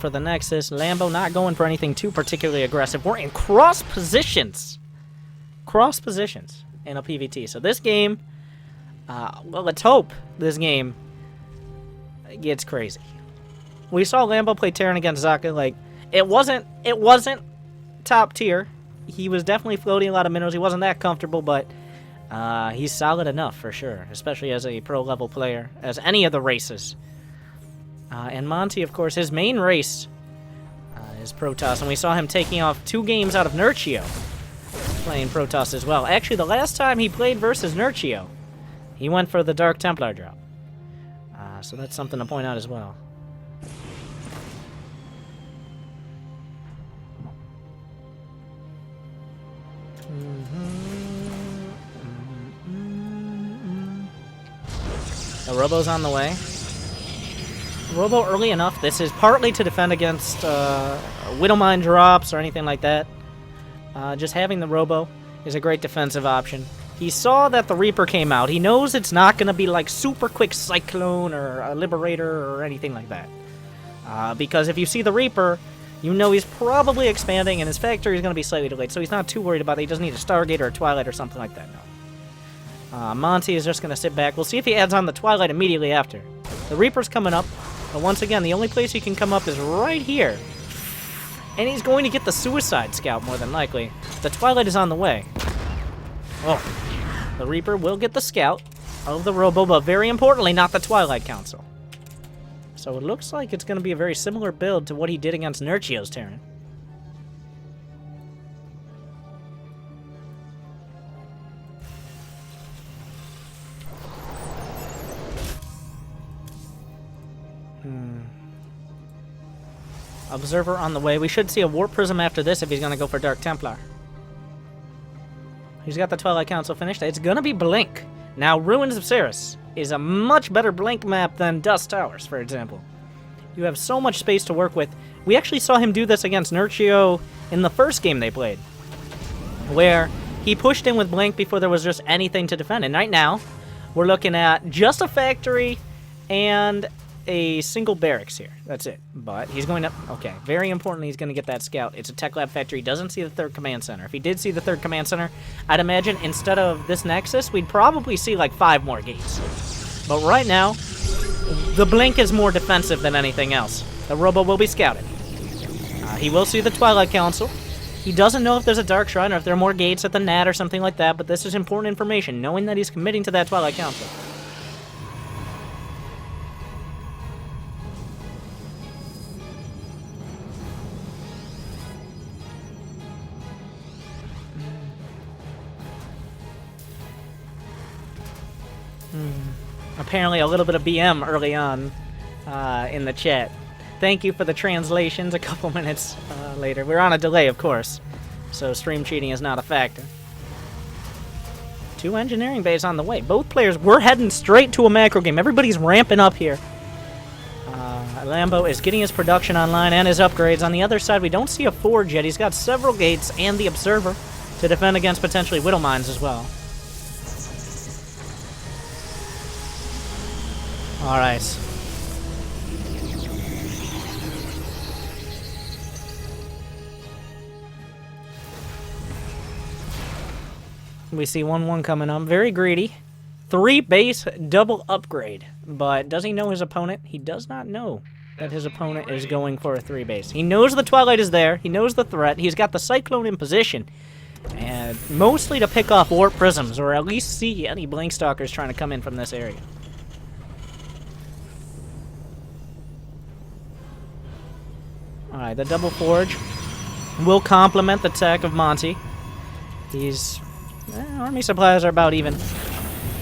for the Nexus. Lambo not going for anything too particularly aggressive. We're in cross positions. Cross positions in a PvT. So this game, well, let's hope this game gets crazy. We saw Lambo play Terran against Zaka. Like, it wasn't top tier. He was definitely floating a lot of minerals. He wasn't that comfortable, but he's solid enough for sure, especially as a pro level player, as any of the races. And Monty, of course, his main race is Protoss, and we saw him taking off 2 games out of Nurchio, playing Protoss as well. Actually, the last time he played versus Nurchio, he went for the Dark Templar drop. So that's something to point out as well. The Robo's on the way. Robo early enough. This is partly to defend against Widowmine drops or anything like that. Just having the Robo is a great defensive option. He saw that the Reaper came out. He knows it's not going to be like super quick Cyclone or a Liberator or anything like that. Because if you see the Reaper, you know he's probably expanding and his factory is going to be slightly delayed. So he's not too worried about it. He doesn't need a Stargate or a Twilight or something like that, no. Monty is just going to sit back. We'll see if he adds on the Twilight immediately after. The Reaper's coming up. But once again, the only place he can come up is right here. And he's going to get the Suicide Scout, more than likely. The Twilight is on the way. Oh. The Reaper will get the Scout of the Robo, but very importantly, not the Twilight Council. So it looks like it's going to be a very similar build to what he did against Nurchio's Terran. Observer on the way. We should see a Warp Prism after this if he's going to go for Dark Templar. He's got the Twilight Council finished. It's going to be Blink. Now, Ruins of Ceres is a much better Blink map than Dust Towers, for example. You have so much space to work with. We actually saw him do this against Nurchio in the first game they played, where he pushed in with Blink before there was just anything to defend. And right now, we're looking at just a factory and a single barracks here. That's it. But he's going to... Okay, very importantly, he's going to get that Scout. It's a Tech Lab factory. He doesn't see the 3rd Command Center. If he did see the 3rd Command Center, I'd imagine instead of this Nexus, we'd probably see like 5 more gates. But right now, the Blink is more defensive than anything else. The Robo will be scouted. He will see the Twilight Council. He doesn't know if there's a Dark Shrine or if there are more gates at the Nat or something like that, but this is important information, knowing that he's committing to that Twilight Council. Apparently a little bit of BM early on in the chat. Thank you for the translations a couple minutes later. We're on a delay, of course, so stream cheating is not a factor. 2 engineering bays on the way. Both players, we're heading straight to a macro game. Everybody's ramping up here. Lambo is getting his production online and his upgrades. On the other side, we don't see a Forge yet. He's got several gates and the Observer to defend against potentially Widow Mines as well. Alright. We see 1-1 coming up. Very greedy. 3 base double upgrade. But does he know his opponent? He does not know that his opponent is going for a 3 base. He knows the Twilight is there. He knows the threat. He's got the Cyclone in position. And mostly to pick off Warp Prisms, or at least see any Blink Stalkers trying to come in from this area. Alright, the double Forge will complement the tech of Monty. He's... army supplies are about even.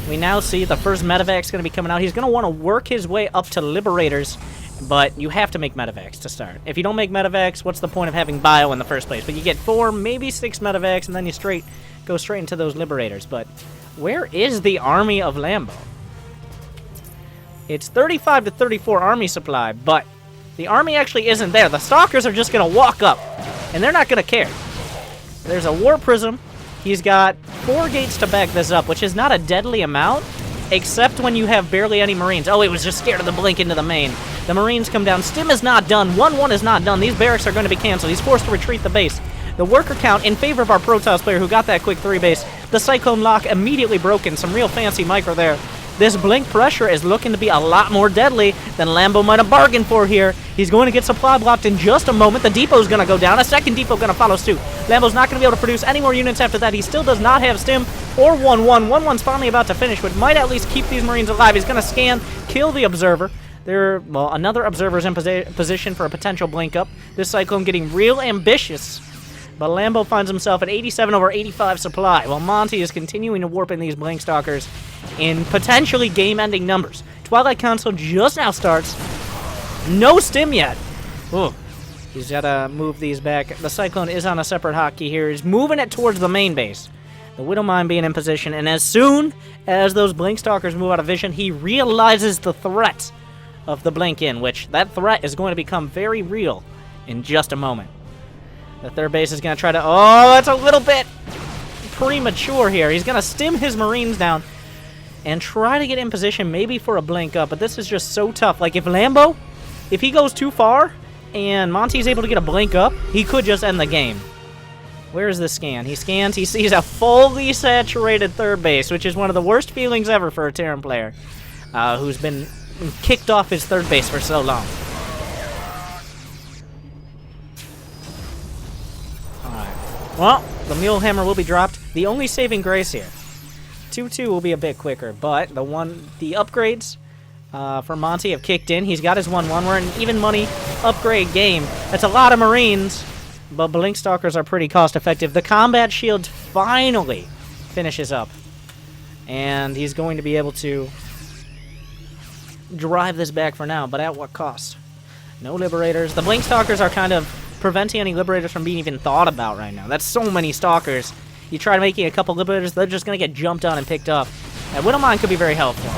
We now see the first Medivacs going to be coming out. He's going to want to work his way up to Liberators, but you have to make Medivacs to start. If you don't make Medivacs, what's the point of having Bio in the first place? But you get 4, maybe 6 Medivacs, and then you go straight into those Liberators. But where is the army of Lambo? It's 35 to 34 army supply, but the army actually isn't there. The Stalkers are just going to walk up, and they're not going to care. There's a War Prism. He's got 4 gates to back this up, which is not a deadly amount, except when you have barely any Marines. Oh, it was just scared of the blink into the main. The Marines come down. Stim is not done. 1-1 is not done. These barracks are going to be canceled. He's forced to retreat the base. The worker count in favor of our Protoss player who got that quick 3 base. The Cyclone lock immediately broken. Some real fancy micro there. This blink pressure is looking to be a lot more deadly than Lambo might have bargained for here. He's going to get supply blocked in just a moment. The depot's going to go down. A second depot going to follow suit. Lambo's not going to be able to produce any more units after that. He still does not have stim or 1-1. 1-1's finally about to finish, but might at least keep these Marines alive. He's going to scan, kill the observer. Well, another observer's in position for a potential blink up. This Cyclone getting real ambitious. But Lambo finds himself at 87 over 85 supply, while Monty is continuing to warp in these Blink Stalkers in potentially game-ending numbers. Twilight Council just now starts. No stim yet. Ooh. He's got to move these back. The Cyclone is on a separate hotkey here. He's moving it towards the main base. The Widowmine being in position, and as soon as those Blink Stalkers move out of vision, he realizes the threat of the Blink in, which that threat is going to become very real in just a moment. The third base is going to try to... Oh, that's a little bit premature here. He's going to stim his Marines down and try to get in position maybe for a blink up, but this is just so tough. Like, if Lambo, if he goes too far and Monty's able to get a blink up, he could just end the game. Where is the scan? He scans. He sees a fully saturated third base, which is one of the worst feelings ever for a Terran player who's been kicked off his third base for so long. Well, the Mule Hammer will be dropped. The only saving grace here. 2-2 will be a bit quicker, but the upgrades for Monty have kicked in. He's got his 1-1. We're in even money upgrade game. That's a lot of Marines, but Blink Stalkers are pretty cost effective. The combat shield finally finishes up, and he's going to be able to drive this back for now, but at what cost? No Liberators. The Blink Stalkers are kind of preventing any Liberators from being even thought about right now. That's so many Stalkers. You try making a couple Liberators, they're just going to get jumped on and picked up. And Widowmine could be very helpful.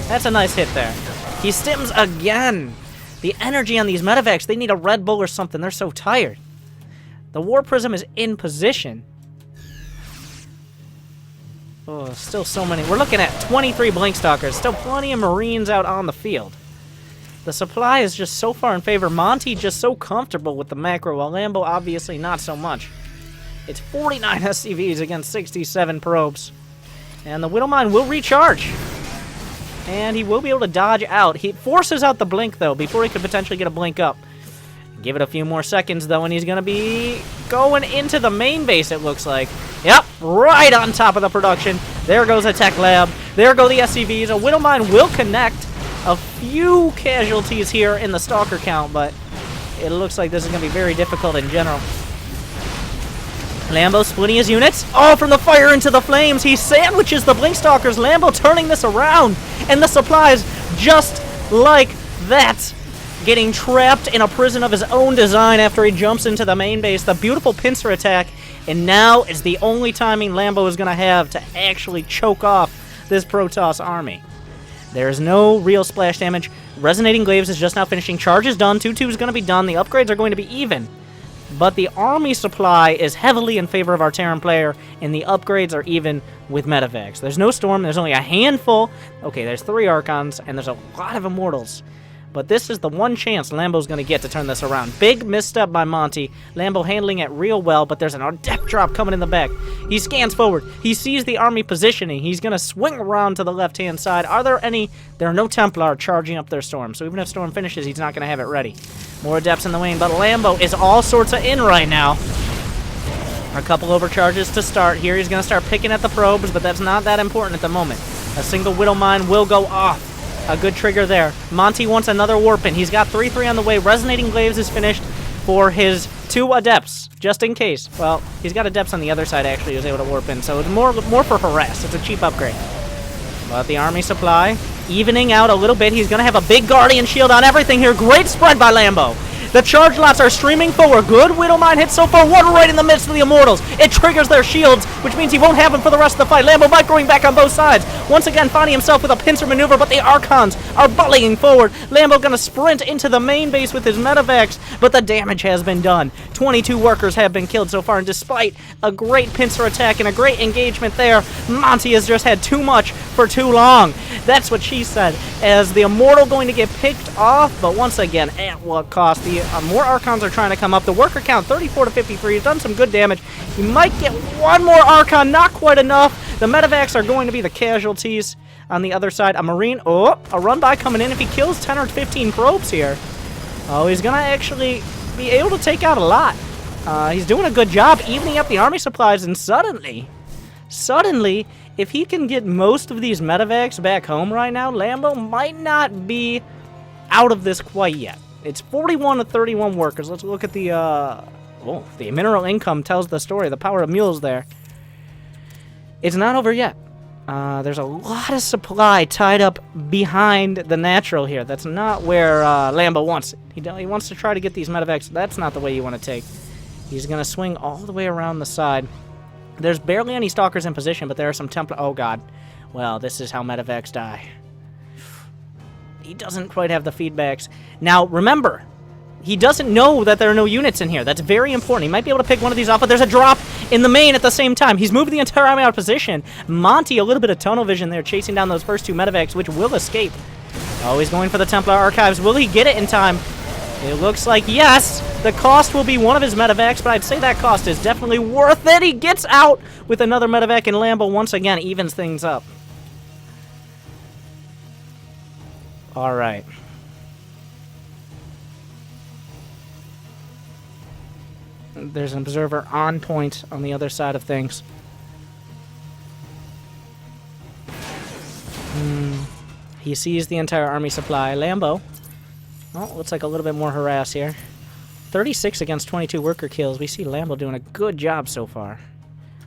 That's a nice hit there. He stims again. The energy on these medevacs, they need a Red Bull or something. They're so tired. The War Prism is in position. Oh, still so many. We're looking at 23 Blink Stalkers. Still plenty of Marines out on the field. The supply is just so far in favor. Monty just so comfortable with the macro, while Lambo obviously not so much. It's 49 SCVs against 67 probes. And the Widowmine will recharge. And he will be able to dodge out. He forces out the blink, though, before he could potentially get a blink up. Give it a few more seconds, though, and he's going to be going into the main base, it looks like. Yep, right on top of the production. There goes a tech lab. There go the SCVs. A Widowmine will connect. A few casualties here in the Stalker count, but it looks like this is going to be very difficult in general. Lambo splitting his units. Oh, from the fire into the flames. He sandwiches the Blink Stalkers. Lambo turning this around. And the supplies, just like that, getting trapped in a prison of his own design after he jumps into the main base. The beautiful pincer attack. And now is the only timing Lambo is going to have to actually choke off this Protoss army. There is no real splash damage. Resonating Glaives is just now finishing. Charge is done. 2-2 is going to be done. The upgrades are going to be even. But the army supply is heavily in favor of our Terran player, and the upgrades are even with medevacs. There's no Storm. There's only a handful. Okay, there's 3 Archons, and there's a lot of Immortals. But this is the one chance Lambo's going to get to turn this around. Big misstep by Monty. Lambo handling it real well, but there's an adept drop coming in the back. He scans forward. He sees the army positioning. He's going to swing around to the left-hand side. There are no Templar charging up their Storm, so even if Storm finishes, he's not going to have it ready. More adepts in the wing, but Lambo is all sorts of in right now. A couple overcharges to start here. He's going to start picking at the probes, but that's not that important at the moment. A single Widowmine will go off. A good trigger there. Monty wants another warp in. He's got 3-3 on the way. Resonating Glaives is finished for his 2 adepts, just in case. Well, he's got adepts on the other side, actually, who's able to warp in, so it's more for harass. It's a cheap upgrade. But the army supply evening out a little bit. He's going to have a big Guardian shield on everything here. Great spread by Lambo. The charge lots are streaming forward. Good Widowmine hit so far. One right in the midst of the Immortals. It triggers their shields, which means he won't have them for the rest of the fight. Lambo microing back on both sides. Once again, finding himself with a pincer maneuver, but the Archons are volleying forward. Lambo going to sprint into the main base with his medevacs, but the damage has been done. 22 workers have been killed so far, and despite a great pincer attack and a great engagement there, Monty has just had too much for too long. That's what she said, as the Immortal going to get picked off, but once again, at what cost? The more Archons are trying to come up. The worker count, 34 to 53, has done some good damage. He might get one more Archon, not quite enough. The medevacs are going to be the casualties. On the other side, a Marine, a run by coming in. If he kills 10 or 15 probes here, he's going to actually be able to take out a lot. He's doing a good job evening up the army supplies, and suddenly, if he can get most of these medevacs back home right now, Lambo might not be out of this quite yet. It's 41 to 31 workers. Let's look at the, the mineral income tells the story. The power of mules there. It's not over yet. There's a lot of supply tied up behind the natural here. That's not where Lambo wants it. He wants to try to get these medevacs. That's not the way you want to take. He's going to swing all the way around the side. There's barely any stalkers in position, but there are some Templar. Oh, God. Well, this is how medevacs die. He doesn't quite have the feedbacks. Now, remember, he doesn't know that there are no units in here. That's very important. He might be able to pick one of these off, but there's a drop in the main at the same time. He's moved the entire army out of position. Monty, a little bit of tunnel vision there, chasing down those first two medevacs, which will escape. Oh, he's going for the Templar Archives. Will he get it in time? It looks like yes. The cost will be one of his medevacs, but I'd say that cost is definitely worth it. He gets out with another medevac, and Lambo once again evens things up. All right. There's an observer on point on the other side of things. He sees the entire army supply. Lambo. Oh, looks like a little bit more harass here. 36 against 22 worker kills. We see Lambo doing a good job so far.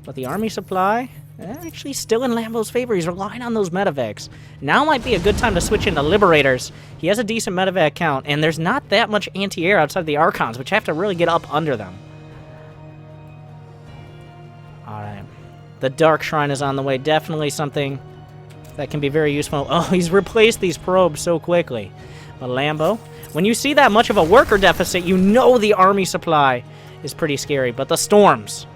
But the army supply, actually still in Lambo's favor. He's relying on those medevacs. Now might be a good time to switch into Liberators. He has a decent medevac count, and there's not that much anti-air outside the Archons, which have to really get up under them. Alright. The Dark Shrine is on the way. Definitely something that can be very useful. Oh, he's replaced these probes so quickly. But Lambo, when you see that much of a worker deficit, you know the army supply is pretty scary. But the storms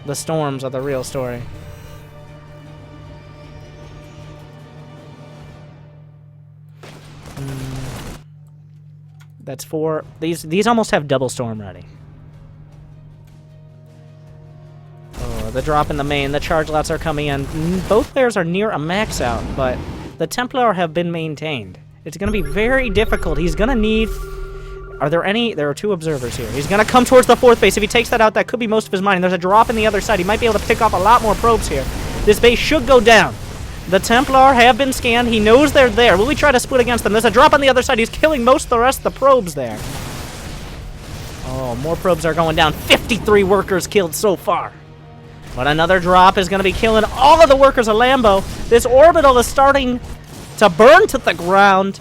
are the real story. That's 4. These almost have double storm ready. Oh, the drop in the main. The charge lots are coming in. Both players are near a max out, but the Templar have been maintained. It's going to be very difficult. He's going to need... Are there any... There are 2 observers here. He's going to come towards the 4th base. If he takes that out, that could be most of his mining. There's a drop in the other side. He might be able to pick up a lot more probes here. This base should go down. The Templar have been scanned. He knows they're there. Will he try to split against them? There's a drop on the other side. He's killing most of the rest of the probes there. Oh, more probes are going down. 53 workers killed so far. But another drop is going to be killing all of the workers of Lambo. This orbital is starting to burn to the ground.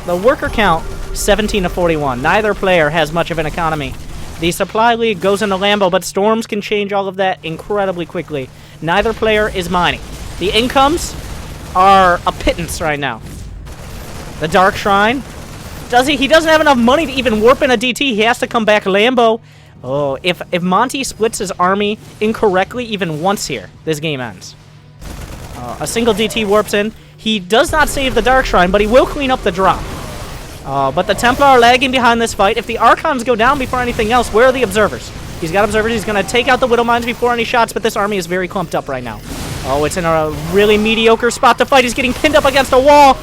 The worker count, 17 to 41. Neither player has much of an economy. The supply lead goes into Lambo, but storms can change all of that incredibly quickly. Neither player is mining. The incomes are a pittance right now. The Dark Shrine, he doesn't have enough money to even warp in a DT. He has to come back. Lambo, oh, if Monty splits his army incorrectly even once here, this game ends. A single DT warps in. He does not save the Dark Shrine, but he will clean up the drop. But the Templar are lagging behind this fight. If the Archons go down before anything else, where are the observers? He's got observers. He's going to take out the Widow Mines before any shots, but this army is very clumped up right now. Oh, it's in a really mediocre spot to fight. He's getting pinned up against a wall.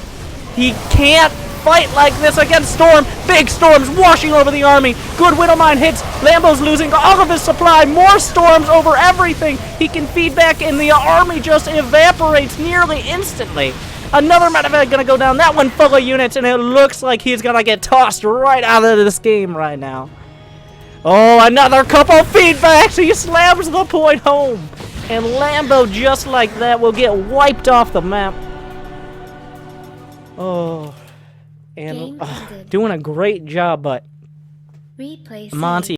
He can't fight like this against Storm. Big storms washing over the army. Good Widow Mine hits. Lambo's losing all of his supply. More storms over everything. He can feed back, and the army just evaporates nearly instantly. Another medevac gonna go down. That one full of units, and it looks like he's gonna get tossed right out of this game right now. Oh, another couple feedbacks. He slams the point home. And Lambo, just like that, will get wiped off the map. Oh. And doing a great job, but Monty